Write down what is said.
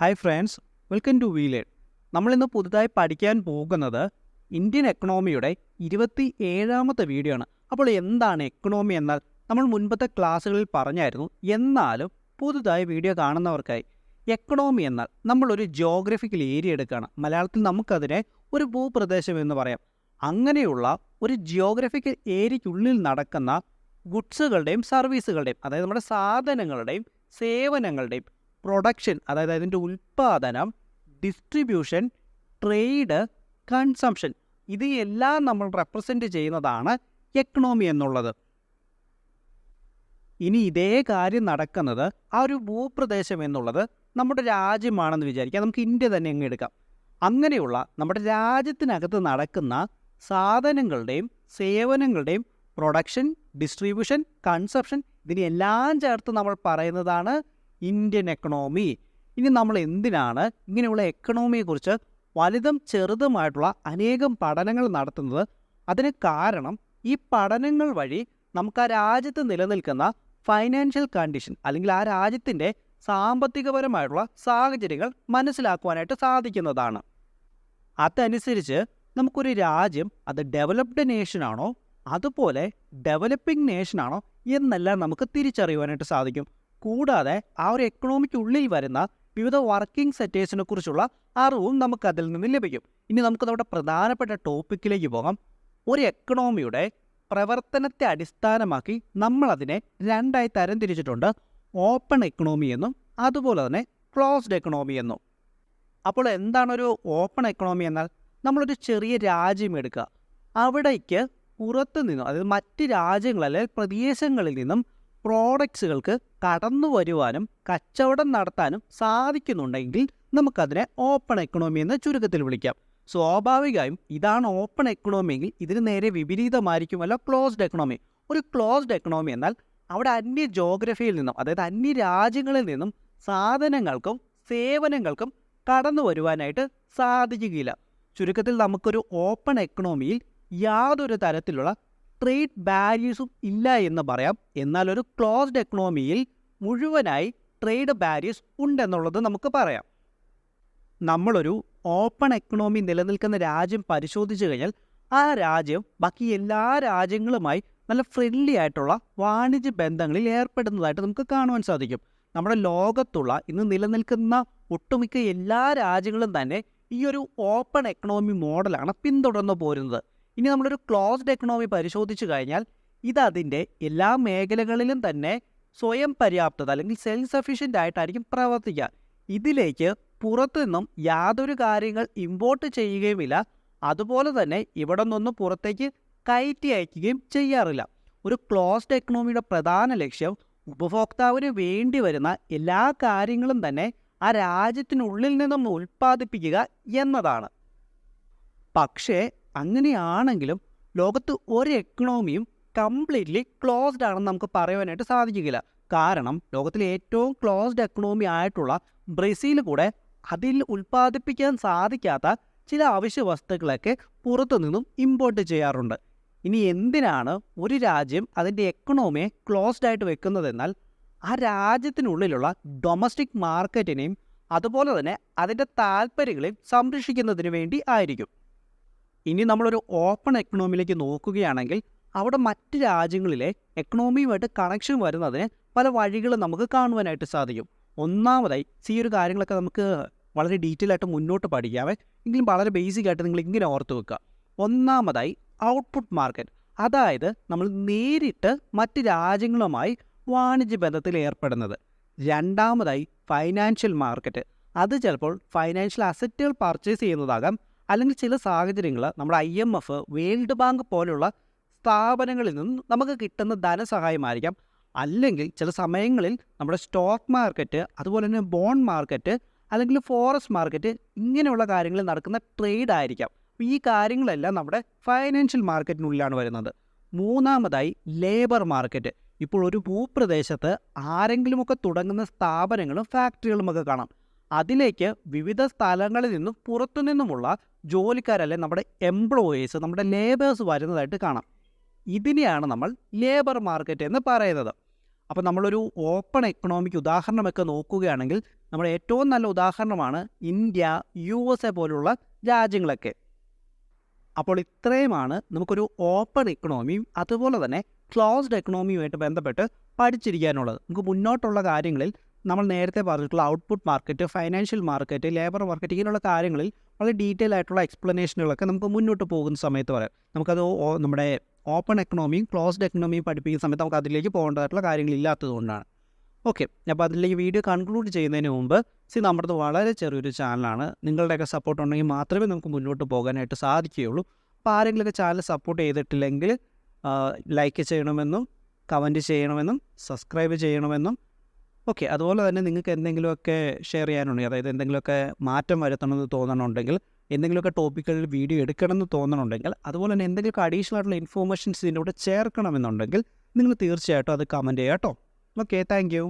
Hi friends, welcome to വീലേഡ്. നമ്മളിന്ന് പുതുതായി പഠിക്കാൻ പോകുന്നത് ഇന്ത്യൻ എക്കണോമിയുടെ 27ാമത്തെ വീഡിയോ ആണ്. അപ്പോൾ എന്താണ് എക്കണോമി എന്നാൽ നമ്മൾ മുൻപത്തെ ക്ലാസ്സുകളിൽ പറഞ്ഞായിരുന്നു. എന്നാലും പുതുതായി വീഡിയോ കാണുന്നവർക്കായി എക്കണോമി എന്നാൽ നമ്മളൊരു ജിയോഗ്രഫിക്കൽ ഏരിയ എടുക്കുകയാണ്. മലയാളത്തിൽ നമുക്കതിനെ ഒരു ഭൂപ്രദേശം എന്ന് പറയാം. അങ്ങനെയുള്ള ഒരു ജിയോഗ്രഫിക്കൽ ഏരിയയ്ക്കുള്ളിൽ നടക്കുന്ന ഗുഡ്സുകളുടെയും സർവീസുകളുടെയും, അതായത് നമ്മുടെ സാധനങ്ങളുടെയും സേവനങ്ങളുടെയും പ്രൊഡക്ഷൻ, അതായത് അതിൻ്റെ ഉൽപ്പാദനം, ഡിസ്ട്രിബ്യൂഷൻ, ട്രേഡ്, കൺസംഷൻ, ഇത് എല്ലാം നമ്മൾ റെപ്രസെൻ്റ് ചെയ്യുന്നതാണ് എക്കണോമി എന്നുള്ളത്. ഇനി ഇതേ കാര്യം നടക്കുന്നത് ആ ഒരു ഭൂപ്രദേശം എന്നുള്ളത് നമ്മുടെ രാജ്യമാണെന്ന് വിചാരിക്കാം. നമുക്ക് ഇന്ത്യ തന്നെ അങ്ങ് എടുക്കാം. അങ്ങനെയുള്ള നമ്മുടെ രാജ്യത്തിനകത്ത് നടക്കുന്ന സാധനങ്ങളുടെയും സേവനങ്ങളുടെയും പ്രൊഡക്ഷൻ, ഡിസ്ട്രിബ്യൂഷൻ, കൺസംഷൻ, ഇതിനെല്ലാം ചേർത്ത് നമ്മൾ പറയുന്നതാണ് ഇന്ത്യൻ എക്കണോമി. ഇനി നമ്മൾ എന്തിനാണ് ഇങ്ങനെയുള്ള എക്കണോമിയെക്കുറിച്ച് വലുതും ചെറുതുമായിട്ടുള്ള അനേകം പഠനങ്ങൾ നടത്തുന്നത്? അതിന് കാരണം ഈ പഠനങ്ങൾ വഴി നമുക്ക് ആ രാജ്യത്ത് നിലനിൽക്കുന്ന ഫൈനാൻഷ്യൽ കണ്ടീഷൻ, അല്ലെങ്കിൽ ആ രാജ്യത്തിൻ്റെ സാമ്പത്തികപരമായിട്ടുള്ള സാഹചര്യങ്ങൾ മനസ്സിലാക്കുവാനായിട്ട് സാധിക്കുന്നതാണ്. അതനുസരിച്ച് നമുക്കൊരു രാജ്യം അത് ഡെവലപ്ഡ് നേഷനാണോ അതുപോലെ ഡെവലപ്പിംഗ് നേഷനാണോ എന്നെല്ലാം നമുക്ക് തിരിച്ചറിയുവാനായിട്ട് സാധിക്കും. കൂടാതെ ആ ഒരു എക്കണോമിക്കുള്ളിൽ വരുന്ന വിവിധ വർക്കിംഗ് സെറ്റേഴ്സിനെ കുറിച്ചുള്ള അറിവും നമുക്ക് അതിൽ നിന്ന് ലഭിക്കും. ഇനി നമുക്ക് നമ്മുടെ പ്രധാനപ്പെട്ട ടോപ്പിക്കിലേക്ക് പോകാം. ഒരു എക്കണോമിയുടെ പ്രവർത്തനത്തെ അടിസ്ഥാനമാക്കി നമ്മളതിനെ രണ്ടായി തരംതിരിച്ചിട്ടുണ്ട്: ഓപ്പൺ എക്കണോമി എന്നും അതുപോലെ തന്നെ ക്ലോസ്ഡ് എക്കണോമി എന്നും. അപ്പോൾ എന്താണൊരു ഓപ്പൺ എക്കണോമി എന്നാൽ? നമ്മളൊരു ചെറിയ രാജ്യം എടുക്കുക. അവിടേക്ക് പുറത്തു നിന്നും, അതായത് മറ്റ് രാജ്യങ്ങൾ അല്ലെങ്കിൽ പ്രദേശങ്ങളിൽ നിന്നും പ്രോഡക്ട്സുകൾക്ക് കടന്നു വരുവാനും കച്ചവടം നടത്താനും സാധിക്കുന്നുണ്ടെങ്കിൽ നമുക്കതിനെ ഓപ്പൺ എക്കണോമി എന്ന് ചുരുക്കത്തിൽ വിളിക്കാം. സ്വാഭാവികമായും ഇതാണ് ഓപ്പൺ എക്കണോമി എങ്കിൽ ഇതിന് നേരെ വിപരീതമായിരിക്കുമല്ലോ ക്ലോസ്ഡ് എക്കണോമി. ഒരു ക്ലോസ്ഡ് എക്കണോമി എന്നാൽ അവിടെ അന്യ ജോഗ്രഫിയിൽ നിന്നും, അതായത് അന്യ രാജ്യങ്ങളിൽ നിന്നും സാധനങ്ങൾക്കും സേവനങ്ങൾക്കും കടന്നു വരുവാനായിട്ട് സാധിക്കുകയില്ല. ചുരുക്കത്തിൽ നമുക്കൊരു ഓപ്പൺ എക്കണോമിയിൽ യാതൊരു തരത്തിലുള്ള ട്രേഡ് ബാരിയേഴ്സും ഇല്ല എന്ന് പറയാം. എന്നാൽ ഒരു ക്ലോസ്ഡ് എക്കണോമിയിൽ മുഴുവനായി ട്രേഡ് ബാരിയേഴ്സ് ഉണ്ടെന്നുള്ളത് നമുക്ക് പറയാം. നമ്മളൊരു ഓപ്പൺ എക്കണോമി നിലനിൽക്കുന്ന രാജ്യം പരിശോധിച്ചു കഴിഞ്ഞാൽ ആ രാജ്യം ബാക്കി എല്ലാ രാജ്യങ്ങളുമായി നല്ല ഫ്രണ്ട്ലി ആയിട്ടുള്ള വാണിജ്യ ബന്ധങ്ങളിൽ ഏർപ്പെടുന്നതായിട്ട് നമുക്ക് കാണുവാൻ സാധിക്കും. നമ്മുടെ ലോകത്തുള്ള ഇന്ന് നിലനിൽക്കുന്ന ഒട്ടുമിക്ക എല്ലാ രാജ്യങ്ങളും തന്നെ ഈ ഒരു ഓപ്പൺ എക്കണോമി മോഡലാണ് പിന്തുടർന്നു പോരുന്നത്. ഇനി നമ്മളൊരു ക്ലോസ്ഡ് എക്കണോമി പരിശോധിച്ചു കഴിഞ്ഞാൽ ഇതതിൻ്റെ എല്ലാ മേഖലകളിലും തന്നെ സ്വയം പര്യാപ്തത അല്ലെങ്കിൽ സെൽഫ് സഫീഷ്യൻ്റ് ആയിട്ടായിരിക്കും പ്രവർത്തിക്കുക. ഇതിലേക്ക് പുറത്തു നിന്നും യാതൊരു കാര്യങ്ങൾ ഇമ്പോർട്ട് ചെയ്യുകയുമില്ല. അതുപോലെ തന്നെ ഇവിടെ നിന്നൊന്നും പുറത്തേക്ക് കയറ്റി അയക്കുകയും ചെയ്യാറില്ല. ഒരു ക്ലോസ്ഡ് എക്കണോമിയുടെ പ്രധാന ലക്ഷ്യം ഉപഭോക്താവിന് വേണ്ടി വരുന്ന എല്ലാ കാര്യങ്ങളും തന്നെ ആ രാജ്യത്തിനുള്ളിൽ നിന്നും ഉൽപ്പാദിപ്പിക്കുക എന്നതാണ്. പക്ഷേ അങ്ങനെയാണെങ്കിലും ലോകത്ത് ഒരു എക്കണോമിയും കംപ്ലീറ്റ്ലി ക്ലോസ്ഡ് ആണെന്ന് നമുക്ക് പറയുവാനായിട്ട് സാധിക്കുകയില്ല. കാരണം ലോകത്തിലെ ഏറ്റവും ക്ലോസ്ഡ് എക്കണോമി ആയിട്ടുള്ള ബ്രസീൽ കൂടെ അതിൽ ഉൽപ്പാദിപ്പിക്കാൻ സാധിക്കാത്ത ചില അവശ്യ വസ്തുക്കളൊക്കെ പുറത്തു നിന്നും ഇമ്പോർട്ട് ചെയ്യാറുണ്ട്. ഇനി എന്തിനാണ് ഒരു രാജ്യം അതിൻ്റെ എക്കണോമിയെ ക്ലോസ്ഡ് ആയിട്ട് വെക്കുന്നതെന്നാൽ ആ രാജ്യത്തിനുള്ളിലുള്ള ഡൊമസ്റ്റിക് മാർക്കറ്റിനെയും അതുപോലെ തന്നെ അതിൻ്റെ താല്പര്യങ്ങളെയും സംരക്ഷിക്കുന്നതിന് വേണ്ടി ആയിരിക്കും. ഇനി നമ്മളൊരു ഓപ്പൺ എക്കണോമിയിലേക്ക് നോക്കുകയാണെങ്കിൽ അവിടെ മറ്റ് രാജ്യങ്ങളിലെ എക്കണോമിയുമായിട്ട് കണക്ഷൻ വരുന്നതിന് പല വഴികളും നമുക്ക് കാണുവാനായിട്ട് സാധിക്കും. ഒന്നാമതായി ഈ ഒരു കാര്യങ്ങളൊക്കെ നമുക്ക് വളരെ ഡീറ്റെയിൽ ആയിട്ട് മുന്നോട്ട് പഠിക്കാമേ, എങ്കിലും വളരെ ബേസിക് ആയിട്ട് നിങ്ങൾ ഇങ്ങനെ ഓർത്ത് വെക്കുക. ഒന്നാമതായി ഔട്ട്പുട്ട് മാർക്കറ്റ്, അതായത് നമ്മൾ നേരിട്ട് മറ്റ് രാജ്യങ്ങളുമായി വാണിജ്യ ബന്ധത്തിൽ ഏർപ്പെടുന്നത്. രണ്ടാമതായി ഫൈനാൻഷ്യൽ മാർക്കറ്റ്, അത് ഫൈനാൻഷ്യൽ അസറ്റുകൾ പർച്ചേസ് ചെയ്യുന്നതാകാം, അല്ലെങ്കിൽ ചില സാഹചര്യങ്ങൾ നമ്മുടെ IMF, വേൾഡ് ബാങ്ക് പോലുള്ള സ്ഥാപനങ്ങളിൽ നിന്നും നമുക്ക് കിട്ടുന്ന ധനസഹായമായിരിക്കാം. അല്ലെങ്കിൽ ചില സമയങ്ങളിൽ നമ്മുടെ സ്റ്റോക്ക് മാർക്കറ്റ്, അതുപോലെ തന്നെ ബോണ്ട് മാർക്കറ്റ്, അല്ലെങ്കിൽ ഫോറസ്റ്റ് മാർക്കറ്റ്, ഇങ്ങനെയുള്ള കാര്യങ്ങളിൽ നടക്കുന്ന ട്രേഡ് ആയിരിക്കാം. ഈ കാര്യങ്ങളെല്ലാം നമ്മുടെ ഫൈനാൻഷ്യൽ മാർക്കറ്റിനുള്ളിലാണ് വരുന്നത്. മൂന്നാമതായി ലേബർ മാർക്കറ്റ്. ഇപ്പോൾ ഒരു ഭൂപ്രദേശത്ത് ആരെങ്കിലുമൊക്കെ തുടങ്ങുന്ന സ്ഥാപനങ്ങളും ഫാക്ടറികളുമൊക്കെ കാണാം. അതിലേക്ക് വിവിധ സ്ഥലങ്ങളിൽ നിന്നും പുറത്തുനിന്നുമുള്ള ജോലിക്കാരല്ലേ നമ്മുടെ എംപ്ലോയീസ്, നമ്മുടെ ലേബേഴ്സ് വരുന്നതായിട്ട് കാണാം. ഇതിനെയാണ് നമ്മൾ ലേബർ മാർക്കറ്റ് എന്ന് പറയുന്നത്. അപ്പോൾ നമ്മളൊരു ഓപ്പൺ എക്കണോമിക്ക് ഉദാഹരണമൊക്കെ നോക്കുകയാണെങ്കിൽ നമ്മുടെ ഏറ്റവും നല്ല ഉദാഹരണമാണ് ഇന്ത്യ, USA പോലുള്ള രാജ്യങ്ങളൊക്കെ. അപ്പോൾ ഇത്രയുമാണ് നമുക്കൊരു ഓപ്പൺ എക്കണോമിയും അതുപോലെ തന്നെ ക്ലോസ്ഡ് എക്കണോമിയുമായിട്ട് ബന്ധപ്പെട്ട് പഠിച്ചിരിക്കാനുള്ളത്. നമുക്ക് മുന്നോട്ടുള്ള കാര്യങ്ങളിൽ നമ്മൾ നേരത്തെ പറഞ്ഞിട്ടുള്ള output market, financial market, labour market, ഇങ്ങനെയുള്ള കാര്യങ്ങളിൽ വളരെ ഡീറ്റെയിൽ ആയിട്ടുള്ള എക്സ്പ്ലനേഷനുകളൊക്കെ നമുക്ക് മുന്നോട്ട് പോകുന്ന സമയത്ത് പറയാം. നമുക്കത് നമ്മുടെ ഓപ്പൺ എക്കണോമിയും ക്ലോസ്ഡ് എക്കണോമിയും പഠിപ്പിക്കുന്ന സമയത്ത് നമുക്ക് അതിലേക്ക് പോകേണ്ടതായിട്ടുള്ള കാര്യങ്ങളില്ലാത്തത് കൊണ്ടാണ്. ഓക്കെ, അപ്പോൾ അതിലേക്ക് വീഡിയോ കൺക്ലൂഡ് ചെയ്യുന്നതിന് മുമ്പ് നമ്മുടേത് വളരെ ചെറിയൊരു ചാനലാണ്. നിങ്ങളുടെയൊക്കെ സപ്പോർട്ട് ഉണ്ടെങ്കിൽ മാത്രമേ നമുക്ക് മുന്നോട്ട് പോകാനായിട്ട് സാധിക്കുകയുള്ളൂ. അപ്പോൾ ആരെങ്കിലുമൊക്കെ ചാനൽ സപ്പോർട്ട് ചെയ്തിട്ടില്ലെങ്കിൽ ലൈക്ക് ചെയ്യണമെന്നും കമൻറ്റ് ചെയ്യണമെന്നും സബ്സ്ക്രൈബ് ചെയ്യണമെന്നും ഓക്കെ. അതുപോലെ തന്നെ നിങ്ങൾക്ക് എന്തെങ്കിലുമൊക്കെ ഷെയർ ചെയ്യാനുണ്ടെങ്കിൽ, അതായത് എന്തെങ്കിലുമൊക്കെ മാറ്റം വരുത്തണമെന്ന് തോന്നണമെന്നുണ്ടെങ്കിൽ, എന്തെങ്കിലുമൊക്കെ ടോപ്പിക്കുകളിൽ വീഡിയോ എടുക്കണമെന്ന് തോന്നണമെന്നുണ്ടെങ്കിൽ, അതുപോലെ തന്നെ എന്തെങ്കിലുമൊക്കെ അഡീഷണൽ ആയിട്ടുള്ള ഇൻഫോർമേഷൻസ് ഇതിൻ്റെ കൂടെ ചേർക്കണമെന്നുണ്ടെങ്കിൽ നിങ്ങൾ തീർച്ചയായിട്ടും അത് കമൻറ്റ് ചെയ്യാം കേട്ടോ. Okay, thank you.